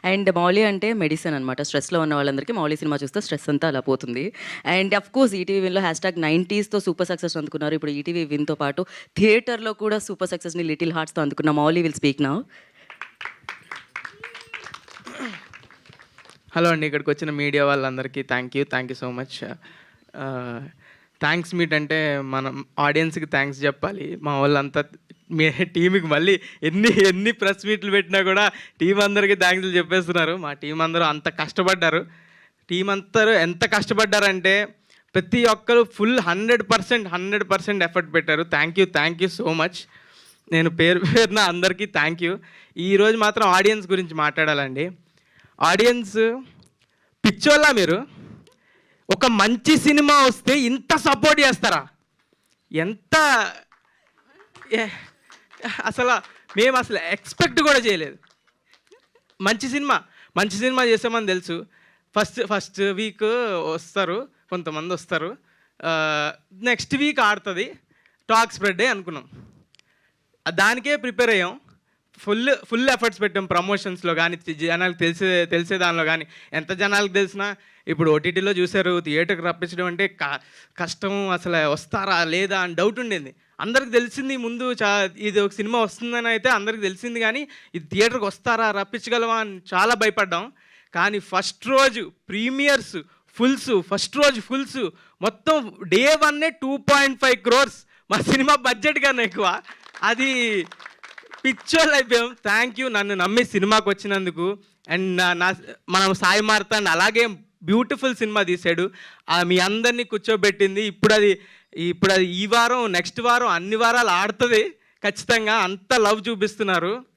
And Mouli అంటే medicine అనమాట. స్ట్రెస్‌లో ఉన్న వాళ్ళందరికీ మౌలి సినిమా చూస్తే స్ట్రెస్ అంతా అలా పోతుంది. అండ్ అఫ్‌కోర్స్ ఈటీవీ విన్‌లో #90స్‌తో సూపర్ సక్సెస్ అందుకున్నారు. ఇప్పుడు ఈటీవీ విన్‌తో పాటు థియేటర్‌లో కూడా సూపర్ సక్సెస్‌ని 'లిటిల్ హార్ట్స్‌తో' అందుకున్న Mouli will speak now. Hello అండి, ఇక్కడికి వచ్చిన మీడియా వాళ్ళందరికీ thank you so much. Thanks meet అంటే మనం ఆడియన్స్కి థ్యాంక్స్ చెప్పాలి. మా వాళ్ళంతా మీ టీంకి మళ్ళీ ఎన్ని ప్రెస్ మీట్లు పెట్టినా కూడా టీం అందరికీ థ్యాంక్స్లు చెప్పేస్తున్నారు. మా టీం అందరూ అంత కష్టపడ్డారు. టీం అందరూ ఎంత కష్టపడ్డారంటే ప్రతి ఒక్కరు ఫుల్ 100% ఎఫర్ట్ పెట్టారు. Thank you so much. నేను పేరున అందరికీ థ్యాంక్ యూ. ఈరోజు మాత్రం ఆడియన్స్ గురించి మాట్లాడాలండి. ఆడియన్స్ పిచ్చోళ్ళ మీరు. ఒక మంచి సినిమా వస్తే ఇంత సపోర్ట్ చేస్తారా? ఎంత అసలు మేము అసలు ఎక్స్పెక్ట్ కూడా చేయలేదు. మంచి సినిమా చేసామని తెలుసు. ఫస్ట్ వీక్ వస్తారు, కొంతమంది వస్తారు, నెక్స్ట్ వీక్ ఆడుతుంది, టాక్ స్ప్రెడ్ అనుకున్నాం. దానికే ప్రిపేర్ అయ్యాం. ఫుల్ ఎఫర్ట్స్ పెట్టాం. ప్రమోషన్స్లో కానీ, జనాలకు తెలిసే దానిలో కానీ. ఎంత జనాలకు తెలిసినా ఇప్పుడు ఓటీటీలో చూశారు, థియేటర్కి రప్పించడం అంటే కష్టం. అసలు వస్తారా లేదా అని డౌట్ ఉండేది. అందరికి తెలిసింది ముందు ఇది ఒక సినిమా వస్తుందని అయితే అందరికి తెలిసింది, కానీ ఇది థియేటర్కి వస్తారా, రప్పించగలవా అని చాలా భయపడ్డాం. కానీ ఫస్ట్ రోజు ప్రీమియర్స్ ఫుల్స్ మొత్తం డే 1 2.5 crores. మా సినిమా బడ్జెట్ కన్నా ఎక్కువ. అది పిక్చర్లు అయిపోయాం. థ్యాంక్ యూ నన్ను నమ్మి సినిమాకి వచ్చినందుకు. అండ్ మనం సాయి మార్తాండ్ అలాగే బ్యూటిఫుల్ సినిమా తీశాడు. మీ అందరినీ కూర్చోబెట్టింది. ఇప్పుడు అది ఈ వారం, నెక్స్ట్ వారం, అన్ని వారాలు ఆడుతుంది ఖచ్చితంగా. అంత లవ్ చూపిస్తున్నారు.